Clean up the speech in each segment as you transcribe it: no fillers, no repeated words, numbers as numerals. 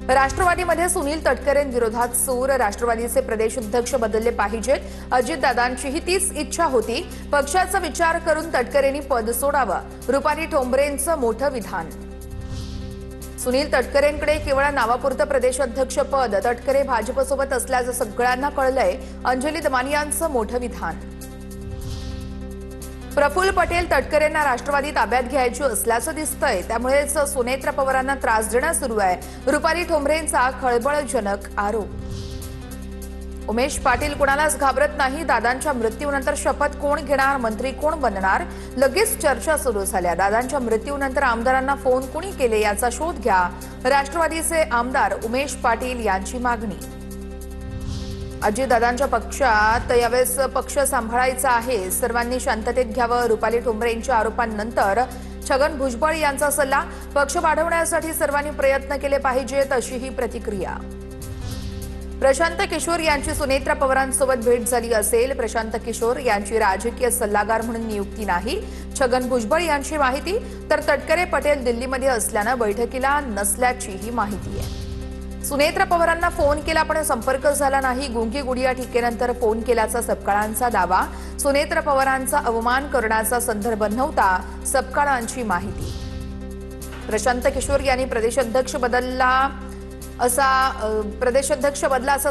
राष्ट्रवादीमध्ये सुनील तटकरेंविरोधात सूर. राष्ट्रवादीचे प्रदेशाध्यक्ष बदलले पाहिजेत. अजितदादांचीही तीच इच्छा होती. पक्षाचा विचार करून तटकरेंनी पद सोडावं. रुपाली ठोंबरेंचं मोठं विधान. सुनील तटकरेंकडे केवळ नावापुरतं प्रदेशाध्यक्ष पद. तटकरे भाजपसोबत असल्याचं सगळ्यांना कळलंय. अंजली दमानियांचं मोठं विधान. प्रफुल्ल पटेल तटकरेंना राष्ट्रवादी ताब्यात घ्यायची असल्याचं दिसतंय. त्यामुळेच सुनेत्रा पवारांना त्रास देणं सुरू आहे. रुपाली ठोंबरेंचा खळबळजनक आरोप. उमेश पाटील कुणालाच घाबरत नाही. दादांच्या मृत्यूनंतर शपथ कोण घेणार, मंत्री कोण बनणार, लगेच चर्चा सुरू झाल्या. दादांच्या मृत्यूनंतर आमदारांना फोन कोणी केले याचा शोध घ्या. राष्ट्रवादीचे आमदार उमेश पाटील यांची मागणी. अजितदादांच्या पक्षात यावेळेस पक्ष सांभाळायचा आहे. सर्वांनी शांततेत घ्यावं. रुपाली ठोंबरेंच्या आरोपांनंतर छगन भुजबळ यांचा सल्ला. पक्ष वाढवण्यासाठी सर्वांनी प्रयत्न केले पाहिजेत, अशी ही प्रतिक्रिया. प्रशांत किशोर यांची सुनेत्रा पवारांसोबत भेट झाली असेल. प्रशांत किशोर यांची राजकीय सल्लागार म्हणून नियुक्ती नाही. छगन भुजबळ यांची माहिती. तर तटकरे पटेल दिल्लीमध्ये असल्यानं बैठकीला नसल्याचीही माहिती आहे. सुनेत्रा पवारांना फोन केला पण संपर्क झाला नाही. गुंगी गुडिया टीकेनंतर फोन केल्याचा सपकाळांचा दावा. सुनेत्रा पवारांचा अवमान करण्याचा संदर्भ नव्हता, सपकाळांची माहिती. प्रशांत किशोर यांनी प्रदेशाध्यक्ष बदला असा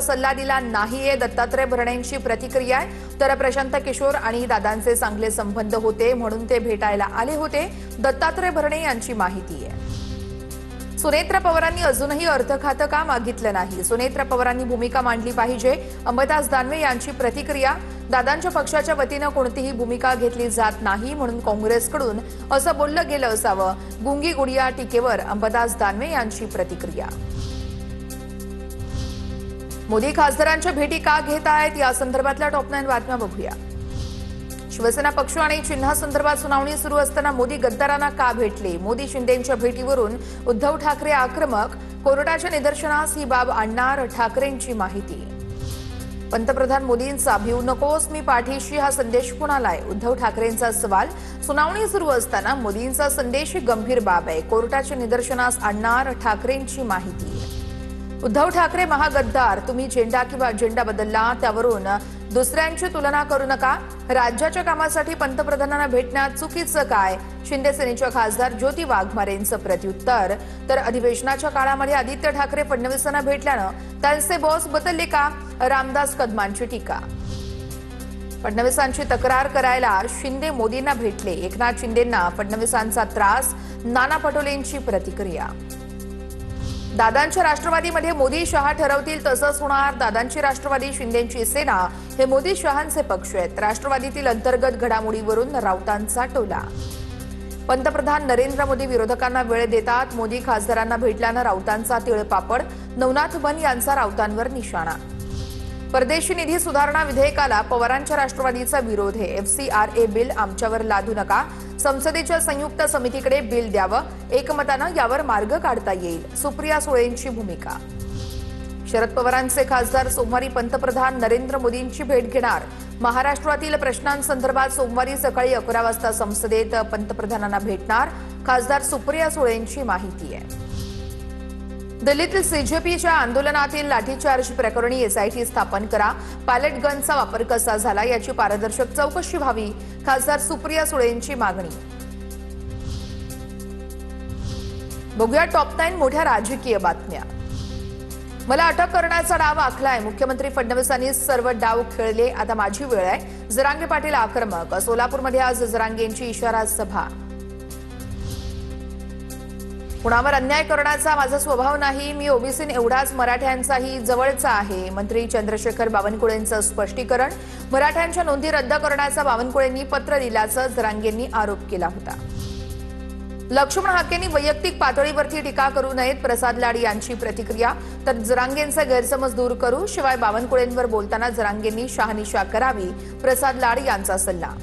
सल्ला दिला नाहीये. दत्तात्रय भरणेंची प्रतिक्रिया आहे. तर प्रशांत किशोर आणि दादांचे चांगले संबंध होते म्हणून ते भेटायला आले होते. दत्तात्रय भरणे यांची माहिती आहे. सुनेत्रा पवारांनी अजूनही अर्थखातं का मागितलं नाही. सुनेत्रा पवारांनी भूमिका मांडली पाहिजे. अंबादास दानवे यांची प्रतिक्रिया. दादांच्या पक्षाच्या वतीनं कोणतीही भूमिका घेतली जात नाही म्हणून काँग्रेसकडून असं बोललं गेलं असावं. गुंगी गुडिया टीकेवर अंबादास दानवे यांची प्रतिक्रिया. मोदी खासदारांच्या भेटी का घेत आहेत या संदर्भातल्या टॉप 9 बातम्या बघूया. शिवसेना पक्ष आणि चिन्हासंदर्भात सुनावणी सुरू असताना मोदी गद्दारांना का भेटले. मोदी शिंदेंच्या भेटीवरून उद्धव ठाकरे आक्रमक. कोर्टाच्या निदर्शनास ही बाब आणणार ठाकरेंची माहिती. पंतप्रधान मोदींचा भिवू नकोस मी पाठीशी हा संदेश कुणालाय. उद्धव ठाकरेंचा सवाल. सुनावणी सुरू असताना मोदींचा संदेश ही गंभीर बाब आहे. कोर्टाच्या निदर्शनास आणणार ठाकरेंची माहिती. उद्धव ठाकरे महागद्दार. तुम्ही झेंडा किंवा अजेंडा बदलला त्यावरून दुसऱ्यांची तुलना करू नका. राज्याच्या कामासाठी पंतप्रधानांना भेटण्यात चुकीचं काय. शिंदे सेनेच्या खासदार ज्योती वाघमारेंचं प्रत्युत्तर. तर अधिवेशनाच्या काळामध्ये आदित्य ठाकरे फडणवीसांना भेटल्यानं त्यांचे बॉस बदलले का. रामदास कदमांची टीका. फडणवीसांची तक्रार करायला शिंदे मोदींना भेटले. एकनाथ शिंदेंना फडणवीसांचा त्रास. नाना पटोलेंची प्रतिक्रिया. दादांच्या राष्ट्रवादीमध्ये मोदी शहा ठरवतील तसंच होणार. दादांची राष्ट्रवादी शिंदेंची सेना हे मोदी शहांचे पक्ष आहेत. राष्ट्रवादीतील अंतर्गत घडामोडीवरून राऊतांचा टोला. पंतप्रधान नरेंद्र मोदी विरोधकांना वेळ देतात. मोदी खासदारांना भेटल्यानं राऊतांचा तिळपापड. नवनाथ बन यांचा राऊतांवर निशाणा. परदेशी निधी सुधारणा विधेयकाला पवारांच्या राष्ट्रवादीचा विरोध आहे. FCRA बिल आमच्यावर लादू नका. संसदेच्या संयुक्त समितीकडे बिल द्यावं. एकमतानं यावर मार्ग काढता येईल. सुप्रिया सुळेंची भूमिका. शरद पवारांचे खासदार सोमवारी पंतप्रधान नरेंद्र मोदींची भेट घेणार. महाराष्ट्रातील प्रश्नांसंदर्भात सोमवारी सकाळी 11 वाजता संसदेत पंतप्रधानांना भेटणार. खासदार सुप्रिया सुळेंची माहिती आहे. दिल्लीतील CJPच्या आंदोलनातील लाठीचार्ज प्रकरणी SIT स्थापन करा. पॅलेट गनचा वापर कसा झाला याची पारदर्शक चौकशी व्हावी. खासदार सुप्रिया सुळेंची मागणी. बघूया टॉप 9 मोठ्या राजकीय बातम्या. मला अटक करण्याचा डाव आखलाय. मुख्यमंत्री फडणवीसांनी सर्व डाव खेळले. आता माझी वेळ आहे. जरांगे पाटील आक्रमक. सोलापूरमध्ये आज जरांगेंची इशारा सभा. कुणावर अन्याय करण्याचा माझा स्वभाव नाही. मी ओबीसी एवढाच मराठ्यांचाही जवळचा आहे. मंत्री चंद्रशेखर बावनकुळेंचं स्पष्टीकरण. मराठ्यांच्या नोंदी रद्द करण्याचा बावनकुळेंनी पत्र दिल्याचं जरांगेंनी आरोप केला होता. लक्ष्मण हाकेंनी वैयक्तिक पातळीवरती टीका करू नयेत. प्रसाद लाड यांची प्रतिक्रिया. तर जरांगेंचे गैरसमज दूर करू. शिवाय बावनकुळेंवर बोलताना जरांगेंनी शहानिशा करावी. प्रसाद लाड यांचा सल्ला.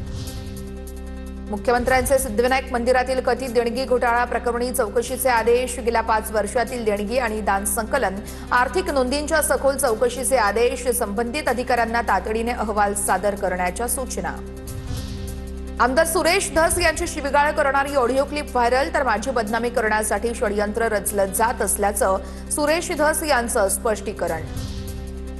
मुख्यमंत्र्यांचे सिद्धिविनायक मंदिरातील कथित देणगी घोटाळा प्रकरणी चौकशीचे आदेश. गेल्या 5 वर्षातील देणगी आणि दान संकलन आर्थिक नोंदींच्या सखोल चौकशीचे आदेश. संबंधित अधिकाऱ्यांना तातडीने अहवाल सादर करण्याच्या सूचना. आमदार सुरेश धस यांची शिवीगाळ करणारी ऑडिओ क्लिप व्हायरल, तर माझी बदनामी करण्यासाठी षडयंत्र रचलं जात असल्याचं सुरेश धस यांचं स्पष्टीकरण.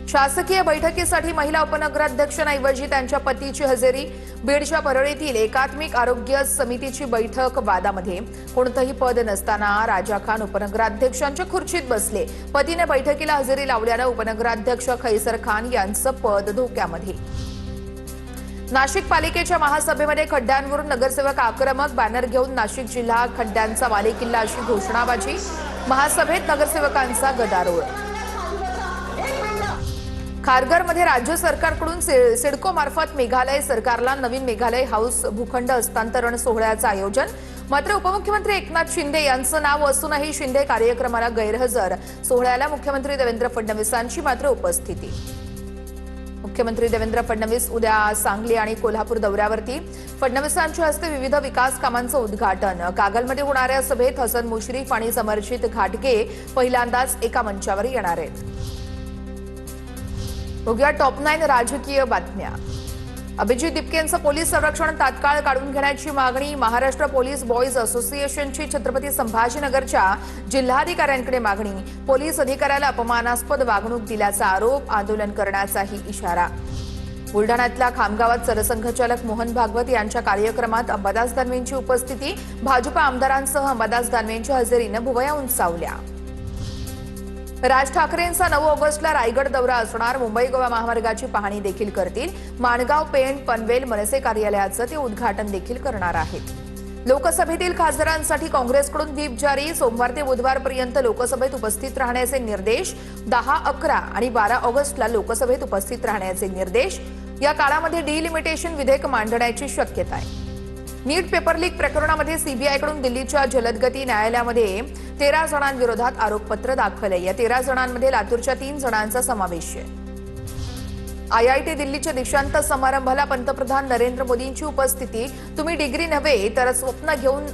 शासकीय बैठकीसाठी महिला उपनगराध्यक्षांऐवजी त्यांच्या पतीची हजेरी. बीडच्या परळीतील एकात्मिक आरोग्य समितीची बैठक वादामध्ये. कोणतंही पद नसताना राजा खान उपनगराध्यक्षांच्या खुर्चीत बसले. पतीने बैठकीला हजेरी लावल्यानं उपनगराध्यक्ष खैसर खान यांचं पद धोक्यामध्ये. नाशिक पालिकेच्या महासभेमध्ये खड्ड्यांवरून नगरसेवक आक्रमक. बॅनर घेऊन नाशिक जिल्हा खड्ड्यांचा बालेकिल्ला अशी घोषणाबाजी. महासभेत नगरसेवकांचा गदारोळ. खारघरमध्ये राज्य सरकारकडून सिडको मार्फत मेघालय सरकारला नवीन मेघालय हाऊस भूखंड हस्तांतरण सोहळ्याचं आयोजन. मात्र उपमुख्यमंत्री एकनाथ शिंदे यांचं नाव असूनही शिंदे कार्यक्रमाला गैरहजर. सोहळ्याला मुख्यमंत्री देवेंद्र फडणवीसांची मात्र उपस्थिती. मुख्यमंत्री देवेंद्र फडणवीस उद्या सांगली आणि कोल्हापूर दौऱ्यावरती. फडणवीसांच्या हस्ते विविध विकास कामांचं उद्घाटन. कागलमध्ये होणाऱ्या सभेत हसन मुश्रीफ आणि समर्जित घाटगे पहिल्यांदाच एका मंचावर येणार आहेत. बघूया टॉप 9 राजकीय बातम्या. अभिजित दिपकेंचं पोलीस संरक्षण तात्काळ काढून घेण्याची मागणी. महाराष्ट्र पोलीस बॉईज असोसिएशनची छत्रपती संभाजीनगरच्या जिल्हाधिकाऱ्यांकडे मागणी. पोलीस अधिकाऱ्याला अपमानास्पद वागणूक दिल्याचा आरोप. आंदोलन करण्याचाही इशारा. बुलढाण्यातल्या खामगावात सरसंघचालक मोहन भागवत यांच्या कार्यक्रमात अंबादास दानवेंची उपस्थिती. भाजपा आमदारांसह अंबादास दानवेंच्या हजेरीनं भुवया उंचावल्या. राज ठाकरेंचा 9 ऑगस्टला रायगड दौरा असणार. मुंबई गोवा महामार्गाची पाहणी देखील करतील. माणगाव पेण पनवेल मनसे कार्यालयाचं ते उद्घाटन देखील करणार आहेत. लोकसभेतील खासदारांसाठी काँग्रेसकडून व्हीप जारी. सोमवार ते बुधवारपर्यंत लोकसभेत उपस्थित राहण्याचे निर्देश. 10, 11 आणि 12 ऑगस्टला लोकसभेत उपस्थित राहण्याचे निर्देश. या काळामध्ये डिलिमिटेशन विधेयक मांडण्याची शक्यता आहे. नीट पेपर लीक प्रकरणामध्ये सीबीआयकडून दिल्लीच्या जलदगती न्यायालयामध्ये 13 जणांविरोधात आरोपपत्र दाखल आहे. या 13 जणांमध्ये लातूरच्या 3 जणांचा समावेश आहे. आयआयटी दिल्लीच्या दीक्षांत समारंभाला पंतप्रधान नरेंद्र मोदींची उपस्थिती. तुम्ही डिग्री नव्हे तर स्वप्न घेऊन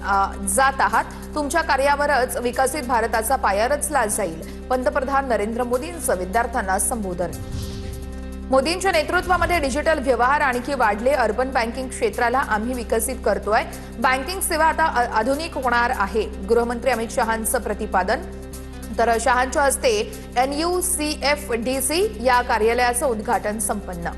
जात आहात. तुमच्या कार्यावरच विकसित भारताचा पाया रचला जाईल. पंतप्रधान नरेंद्र मोदींचं विद्यार्थ्यांना संबोधन. मोदींच्या नेतृत्वामध्ये डिजिटल व्यवहार आणखी वाढले. अर्बन बँकिंग क्षेत्राला आम्ही विकसित करतोय. बँकिंग सेवा आता आधुनिक होणार आहे. गृहमंत्री अमित शहांचं प्रतिपादन. तर शहांच्या हस्ते NUCFDC या कार्यालयाचं उद्घाटन संपन्न.